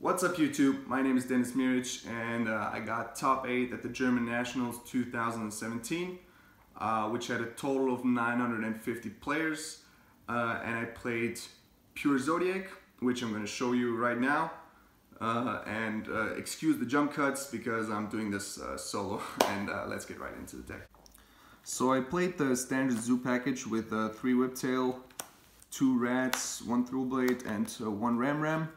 What's up YouTube? My name is Denis Miric and I got top 8 at the German Nationals 2017 which had a total of 950 players and I played Pure Zodiac, which I'm going to show you right now, and excuse the jump cuts because I'm doing this solo and let's get right into the deck. So I played the standard zoo package with 3 Whiptail, 2 Rats, 1 Thrublade and 1 Ram.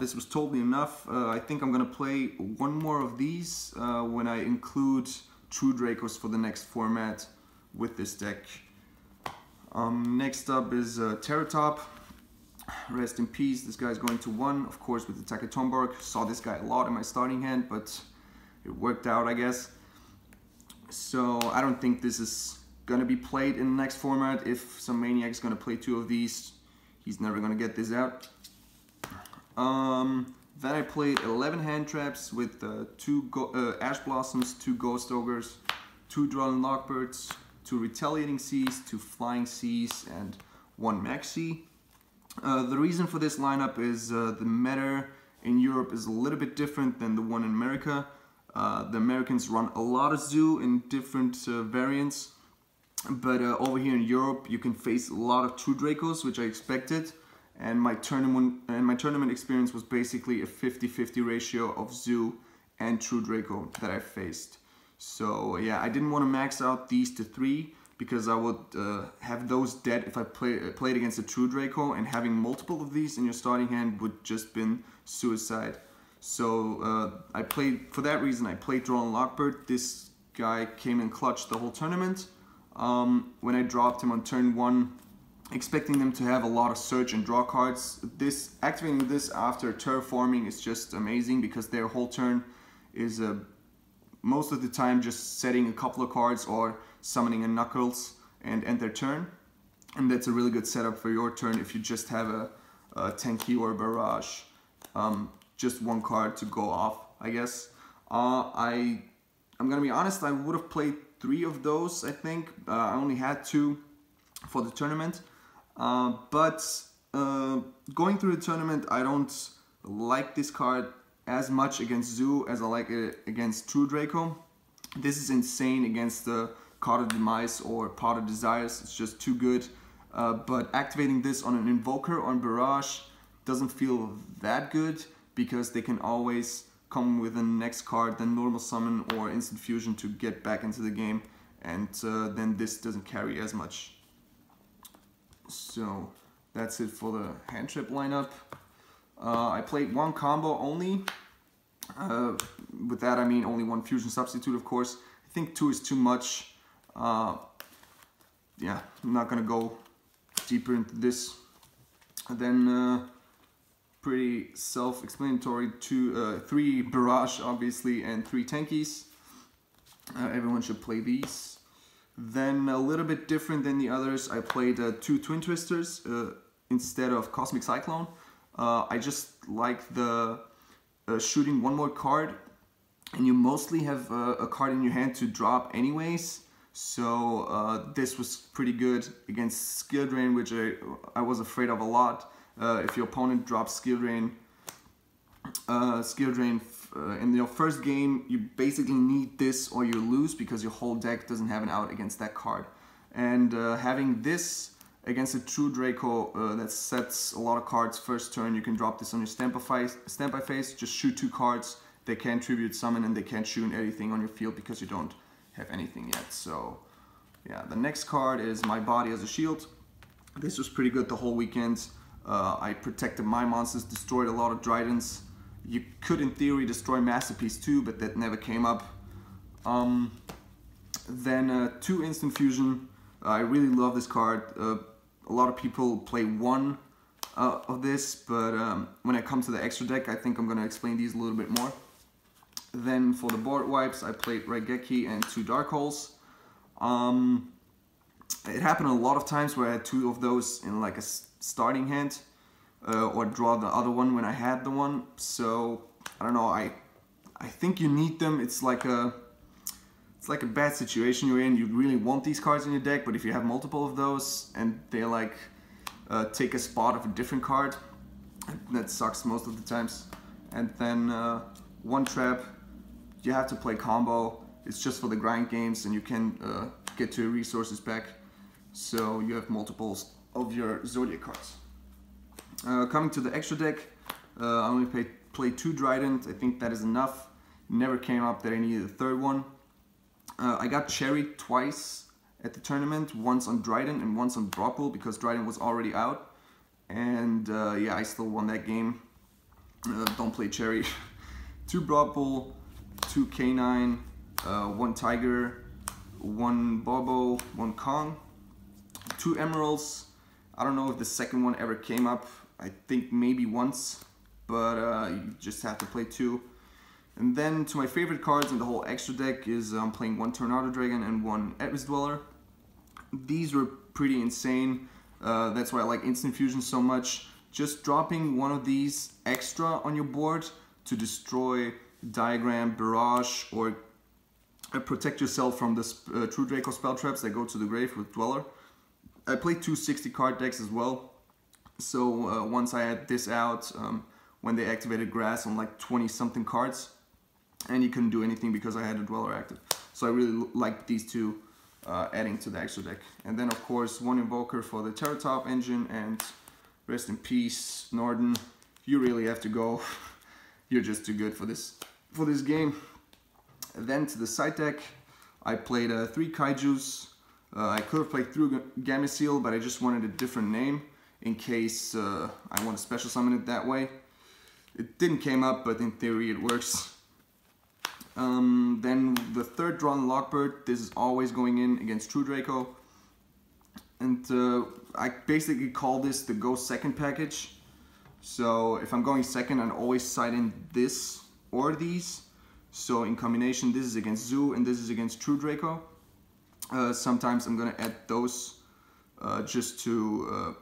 This was totally enough. I think I'm gonna play one more of these when I include True Dracos for the next format with this deck. Next up is Terratop. Rest in peace, this guy's going to 1, of course with the Takatomborg. Saw this guy a lot in my starting hand, but it worked out, I guess. So I don't think this is gonna be played in the next format. If some maniac's gonna play 2 of these, he's never gonna get this out. Then I played 11 hand traps with 2 Ash Blossoms, 2 Ghost Ogres, 2 Drawlin Lockbirds, 2 Retaliating Seas, 2 Flying Seas, and 1 Maxi. The reason for this lineup is the meta in Europe is a little bit different than the one in America. The Americans run a lot of Zoo in different variants, but over here in Europe you can face a lot of True Dracos, which I expected. And my tournament experience was basically a 50-50 ratio of Zoo and True Draco that I faced. So yeah, I didn't want to max out these to 3 because I would have those dead if I played against a True Draco, and having multiple of these in your starting hand would just been suicide. So for that reason I played Drawlin Lockbird. This guy came in clutch the whole tournament. When I dropped him on turn 1, expecting them to have a lot of search and draw cards. Activating this after terraforming is just amazing because their whole turn is most of the time just setting a couple of cards or summoning a Knuckles and end their turn. And that's a really good setup for your turn if you just have a Tenki or a Barrage. Just 1 card to go off, I guess. I'm gonna be honest, I would have played 3 of those, I think. I only had 2 for the tournament. But going through the tournament, I don't like this card as much against Zoo as I like it against True Draco. This is insane against the Card of Demise or Pot of Desires. It's just too good. But activating this on an Invoker or on Barrage doesn't feel that good because they can always come with the next card, then Normal Summon or Instant Fusion to get back into the game, and then this doesn't carry as much. So that's it for the hand trap lineup. I played 1 combo only. With that I mean only 1 fusion substitute, of course. I think 2 is too much. Yeah, I'm not gonna go deeper into this. And then pretty self-explanatory, 3 Barrage obviously and 3 Tankies. Everyone should play these. Then a little bit different than the others, I played 2 Twin Twisters instead of Cosmic Cyclone. I just like the shooting 1 more card, and you mostly have a card in your hand to drop anyways. So this was pretty good against Skill Drain, which I was afraid of a lot. If your opponent drops Skill Drain in your first game, you basically need this or you lose because your whole deck doesn't have an out against that card. And having this against a True Draco that sets a lot of cards first turn, you can drop this on your standby phase, just shoot 2 cards, they can't tribute summon and they can't shoot anything on your field because you don't have anything yet. So yeah, the next card is My Body as a Shield. This was pretty good the whole weekend. I protected my monsters, destroyed a lot of Drytons. You could, in theory, destroy Masterpiece too, but that never came up. Then 2 Instant Fusion. I really love this card. A lot of people play 1 of this, but when I come to the extra deck, I think I'm going to explain these a little bit more. Then for the board wipes, I played Raigeki and 2 Dark Holes. It happened a lot of times where I had 2 of those in like a starting hand. Or draw the other one when I had the one. So I don't know, I think you need them. It's like a bad situation you're in. You really want these cards in your deck, but if you have multiple of those and they like take a spot of a different card, that sucks most of the times. and then one trap. You have to play combo. It's just for the grind games, and you can get to your resources back. So you have multiples of your Zodiac cards. Coming to the extra deck, I only played 2 Trident. I think that is enough. Never came up that I needed a third one. I got cherried twice at the tournament, once on Trident and once on Brockpool, because Trident was already out. And yeah, I still won that game. Don't play cherry. 2 Brockpool, 2 K9, 1 Tiger, 1 Bobo, 1 Kong, 2 Emeralds. I don't know if the second one ever came up. I think maybe once, but you just have to play 2. And then to my favorite cards in the whole extra deck is I'm playing 1 Tornado Dragon and 1 Atlas Dweller. These were pretty insane. That's why I like Instant Fusion so much. Just dropping one of these extra on your board to destroy Diagram, Barrage, or protect yourself from the True Draco spell traps that go to the grave with Dweller. I played 2 60 card decks as well. So once I had this out, when they activated Grass on like 20 something cards, and you couldn't do anything because I had a Dweller active. So I really liked these 2 adding to the extra deck. And then of course 1 Invoker for the Terratop engine, and rest in peace Norden. You really have to go. You're just too good for this game. Then to the side deck, I played 3 Kaijus. I could have played through Gameciel, but I just wanted a different name in case I want to special summon it that way. It didn't came up, but in theory it works. Then the 3rd Drawn Lockbird, this is always going in against True Draco. And I basically call this the go second package. So if I'm going second, I'd always side in this or these. So in combination, this is against Zoo and this is against True Draco. Sometimes I'm gonna add those just to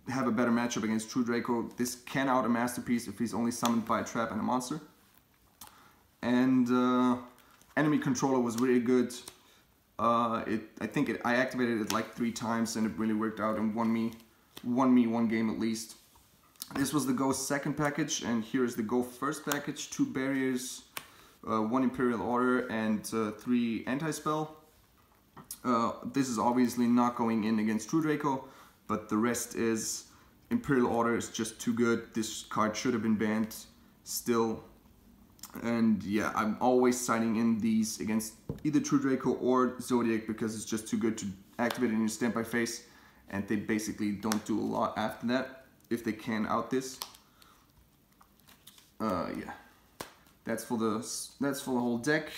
have a better matchup against True Draco. This can out a Masterpiece if he's only summoned by a trap and a monster. And enemy controller was really good. I activated it like 3 times and it really worked out and won me one game at least. This was the Go second package, and here is the Go first package. 2 barriers, 1 Imperial Order, and 3 anti-spell. This is obviously not going in against True Draco, but the rest is Imperial Order is just too good. This card should have been banned still. And yeah, I'm always siding in these against either True Draco or Zodiac because it's just too good to activate it in your standby phase, and they basically don't do a lot after that if they can out this. Yeah, that's for the whole deck,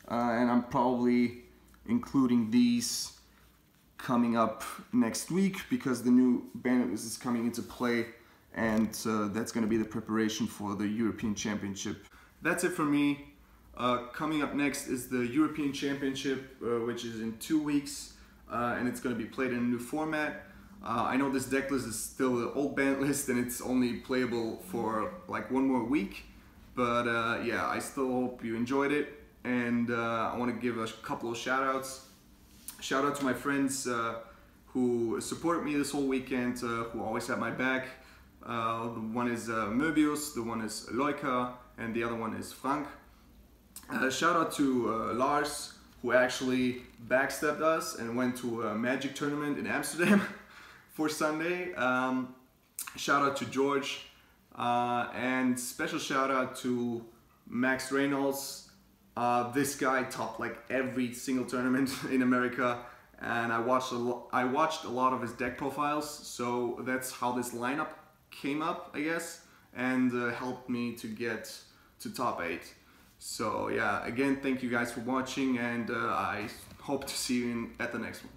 and I'm probably including these coming up next week because the new ban list is coming into play, and that's going to be the preparation for the European Championship. That's it for me. Coming up next is the European Championship, which is in 2 weeks, and it's going to be played in a new format. I know this deck list is still the old ban list and it's only playable for like 1 more week, but yeah, I still hope you enjoyed it, and I want to give a couple of shout outs. Shout out to my friends who supported me this whole weekend, who always had my back. One is Möbius, the one is Loika, and the other one is Frank. Shout out to Lars, who actually backstabbed us and went to a Magic tournament in Amsterdam for Sunday. Shout out to George, and special shout out to Max Reynolds. This guy topped like every single tournament in America, and I watched a lot of his deck profiles, so that's how this lineup came up, I guess, and helped me to get to top 8. So yeah, again, thank you guys for watching, and I hope to see you at the next one.